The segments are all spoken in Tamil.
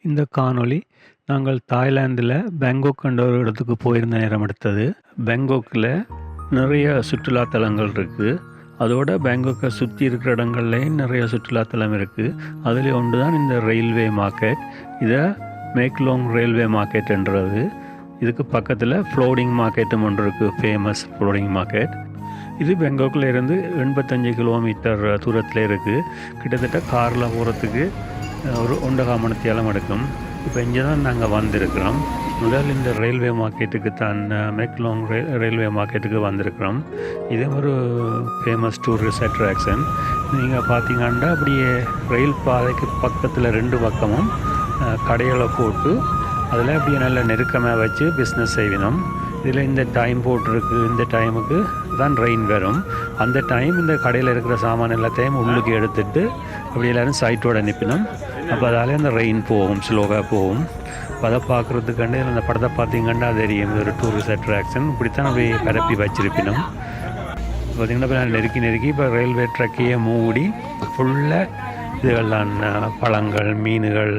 இந்த காணொளி நாங்கள் தாய்லாந்தில் பேங்காக் என்ற ஒரு இடத்துக்கு போயிருந்த நேரம் எடுத்தது. பேங்காக்கில் நிறைய சுற்றுலாத்தலங்கள் இருக்குது. அதோட பேங்காக்கை சுற்றி இருக்கிற இடங்கள்லையும் நிறைய சுற்றுலாத்தலம் இருக்குது. அதில் ஒன்று தான் இந்த ரயில்வே மார்க்கெட். இதை மேக்லாங் ரயில்வே மார்க்கெட்ன்றது. இதுக்கு பக்கத்தில் ஃப்ளோடிங் மார்க்கெட்டும் ஒன்று இருக்குது, ஃபேமஸ் ஃப்ளோடிங் மார்க்கெட். இது பேங்காக்கில் இருந்து 85 கிலோமீட்டர் தூரத்தில் இருக்குது. கிட்டத்தட்ட காரில் போகிறதுக்கு ஒரு 1.5 மணித்தியாலம் எடுக்கும். இப்போ இங்கே தான் நாங்கள் வந்திருக்கிறோம். முதல் இந்த ரயில்வே மார்க்கெட்டுக்கு தான், மேக்லாங் ரயில்வே மார்க்கெட்டுக்கு வந்திருக்கிறோம். இது ஒரு ஃபேமஸ் டூரிஸ்ட் அட்ராக்ஷன். நீங்கள் பார்த்தீங்கன்னா அப்படியே ரயில் பாதைக்கு பக்கத்தில் 2 பக்கமும் கடைகளை போட்டு அதில் அப்படியே நல்ல நெருக்கமாக வச்சு பிஸ்னஸ் செய்வினோம். இதில் இந்த டைம் போட்டிருக்கு, இந்த டைமுக்கு தான் ரெயின் வரும். அந்த டைம் இந்த கடையில் இருக்கிற சாமான் எல்லாத்தையும் உள்ளுக்கு எடுத்துகிட்டு அப்படி எல்லோரும் சைட்டோடு அனுப்பினோம். அப்போ அதாலே அந்த ரெயின் போகும், ஸ்லோவாக போகும். அப்போ அதை பார்க்குறதுக்காண்டு அந்த படத்தை பார்த்தீங்கன்னா தெரியும், இது ஒரு டூரிஸ்ட் அட்ராக்ஷன். இப்படித்தான் அப்படி பரப்பி வச்சிருப்பினோம். பார்த்திங்கன்னா இப்போ நெருக்கி இப்போ ரயில்வே ட்ரக்கையே மூடி ஃபுல்லாக இதுகள்லாம் பழங்கள், மீன்கள்,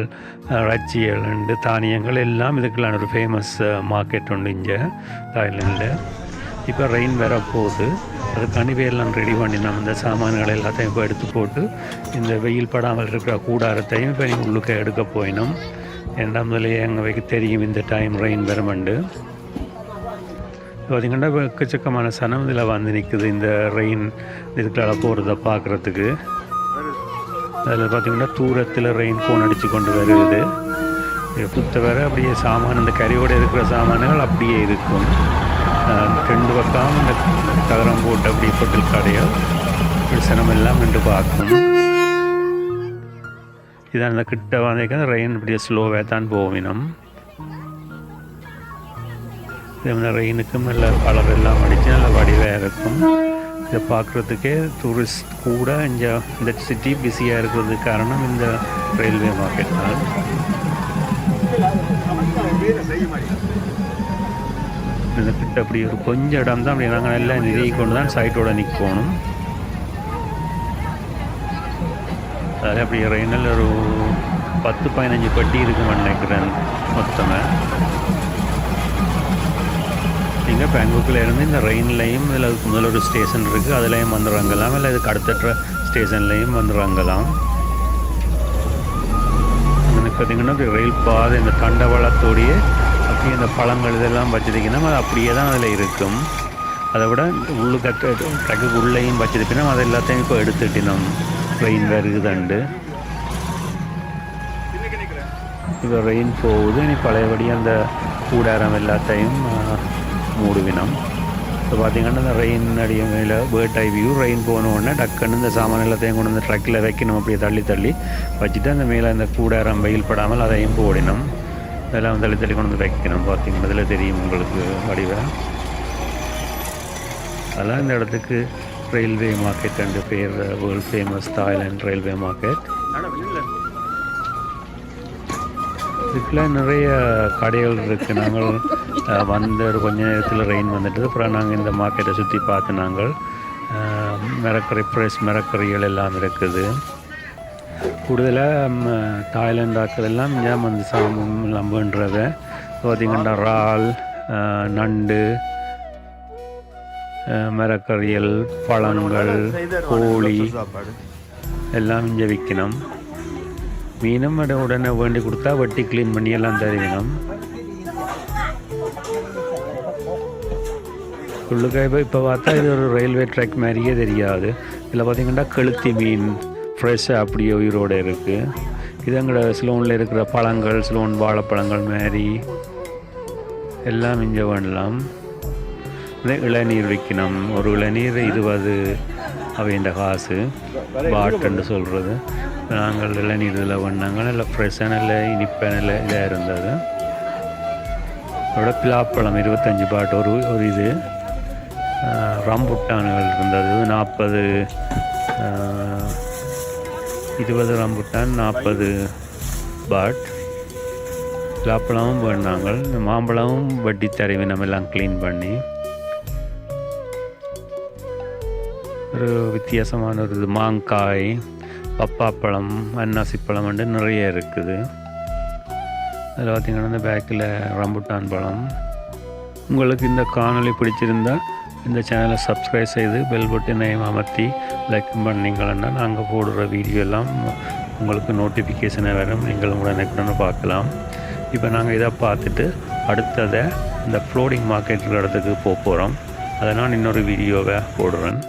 இறைச்சிகள், தானியங்கள் எல்லாம் இதுக்கெல்லாம் ஒரு ஃபேமஸ் மார்க்கெட் உண்டு இங்கே தாய்லாண்டில். இப்போ ரெயின் வர போகுது, அதுக்காண்டி எல்லாம் ரெடி பண்ணி நம்ம இந்த சாமான்கள் எல்லாத்தையும் இப்போ எடுத்து போட்டு இந்த வெயில் படாமல் இருக்கிற கூடாரத்தையும் இப்போ நீங்கள் உள்ளுக்க எடுக்க போயினோம். 2ஆம் நிலையை எங்களுக்கு தெரியும் இந்த டைம் ரெயின் வருமண்டு. பார்த்திங்கன்னா இப்போ எக்கச்சக்கமான சனம் இதில் வந்து நிற்குது இந்த ரெயின் இதுக்கெல்லாம் போகிறத பார்க்குறதுக்கு. அதில் பார்த்திங்கன்னா தூரத்தில் ரெயின் கோன் அடித்து கொண்டு வருது. புத்த வர அப்படியே சாமான், இந்த கறியோடு இருக்கிற சாமான்கள் அப்படியே இருக்கும். 2 பக்கம் இந்த தகரம் போட்டு அப்படியே பொட்டில் கடையோ சனம் எல்லாம் நின்று பார்க்கும். இதான் இந்த கிட்ட வந்து ரெயின் இப்படியே ஸ்லோவாக தான் போவினோம். இந்த ரெயினுக்கும் நல்ல கலர் எல்லாம் அடித்து நல்ல வடிவாக இருக்கும். இதை பார்க்குறதுக்கே டூரிஸ்ட் கூட இங்கே இந்த சிட்டி பிஸியாக இருக்கிறதுக்கு காரணம் இந்த ரயில்வே மார்க்கெட் தான். இந்த கிட்ட அப்படி ஒரு கொஞ்சம் இடம் தான், அப்படி நாங்கள் எல்லாம் நிறுவி கொண்டு தான் சைட்டோட நிற்கணும். அதில் அப்படி ரெயினில் ஒரு 10-15 பெட்டி இருக்குன்னு நினைக்கிறேன் மொத்தமாக. நீங்கள் பேங்காக்கில் இருந்து இந்த ரெயின்லையும் இதில் அதுக்கு முதல்ல ஒரு ஸ்டேஷன் இருக்குது, அதுலேயும் வந்து இறங்கலாம். இல்லை இதுக்கு அடுத்த ஸ்டேஷன்லேயும் வந்து இறங்கலாம். பார்த்திங்கன்னா ரயில் பாதை இந்த தண்டவாளத்தோடையே அப்படியே இந்த பழங்கள் இதெல்லாம் வச்சுருக்கீங்கன்னா அது அப்படியே தான் அதில் இருக்கும். அதை விட ட்ரக்கு உள்ளேயும் வச்சுருப்பினா அது எல்லாத்தையும் இப்போ எடுத்துட்டினோம். ரெயின் வருகுதண்டு. இப்போ ரெயின் போகுது. இனி பழையபடி அந்த கூடாரம் எல்லாத்தையும் மூடுவினோம். இப்போ பார்த்திங்கன்னா இந்த ரெயின் அடிய மேலே பேர்ட் ஐ வியூ. ரெயின் போன உடனே டக்குன்னு இந்த சாமான் எல்லாத்தையும் கொண்டு வந்து ட்ரக்கில் வைக்கணும். அப்படியே தள்ளி வச்சுட்டு அந்த மேலே அந்த கூடாரம் வெயில் படாமல் அதையும் போடணும். இதெல்லாம் தள்ளி கொண்டு வந்து வைக்கணும். பார்த்திங்கன்னா இதில் தெரியும் உங்களுக்கு வடிவ. அதெல்லாம் இந்த இடத்துக்கு ரயில்வே மார்க்கெட் அண்டு பேர், world famous Thailand railway market. இதுக்கெல்லாம் நிறைய கடைகள் இருக்குது. நாங்கள் வந்த ஒரு கொஞ்ச நேரத்தில் ரெயின் வந்துட்டு அப்புறம் நாங்கள் இந்த மார்க்கெட்டை சுற்றி பார்த்து நாங்கள் ஃப்ரெஷ் மரக்கறிகள் எல்லாம் இருக்குது. கூடுதலாக தாய்லாந்து ஆக்கள் எல்லாம் ஏன் வந்து சாமம் எல்லாம் வேண்டுறத பார்த்திங்கன்னா இறால், நண்டு, மரக்கறிகள், பழங்கள், கோழி எல்லாம் இங்கே விற்கணும். மீனும் உடனே வேண்டி கொடுத்தா வெட்டி க்ளீன் பண்ணி எல்லாம் தருவினோம். உள்ளுக்காய் இப்போ பார்த்தா இது ஒரு ரயில்வே ட்ராக் மாதிரியே தெரியாது. இதில் பார்த்திங்கன்னா கெளுத்தி மீன் ஃப்ரெஷ்ஷாக அப்படியே உயிரோடு இருக்குது. இது எங்களோட சிலோனில் இருக்கிற பழங்கள், சிலோன் வாழைப்பழங்கள் மாதிரி எல்லாம் இங்கே வேண்டலாம். இளநீர் விற்கணும். ஒரு இளநீர் 20 அவைண்ட காசு, பாட்டுன்னு சொல்கிறது. நாங்கள் இளநீர் இதில் வேண்டாங்க. நல்ல ஃப்ரெஷ்ஷாக நல்ல இனிப்பாக நல்ல இதாக இருந்தது. அதோட பிலாப்பழம் 25 பாட் ஒரு இது. ரம்புட்டான்கள் இருந்தது 40, 20 ரம்புட்டான் 40 பாட். பிலாப்பழமும் வேண்டாங்க. மாம்பழமும் வட்டி தருவி நம்ம எல்லாம் க்ளீன் பண்ணி. ஒரு வித்தியாசமான ஒரு இது மாங்காய், பப்பாப்பழம், அன்னாசிப்பழம் வந்து நிறைய இருக்குது. அதில் பார்த்திங்கன்னா இந்த பேக்கில் ரம்புட்டான் பழம். உங்களுக்கு இந்த காணொளி பிடிச்சிருந்தால் இந்த சேனலை சப்ஸ்கிரைப் செய்து பெல் பட்டனையும் அமர்த்தி லைக் பண்ணிங்கன்னா நாங்கள் போடுற வீடியோ எல்லாம் உங்களுக்கு நோட்டிஃபிகேஷனை வரும், நீங்கள் உடனுக்குடன் பார்க்கலாம். இப்போ நாங்கள் இதை பார்த்துட்டு அடுத்ததை இந்த ஃப்ளோட்டிங் மார்க்கெட் இடத்துக்கு போகிறோம். அதை நான் இன்னொரு வீடியோவை போடுறேன்.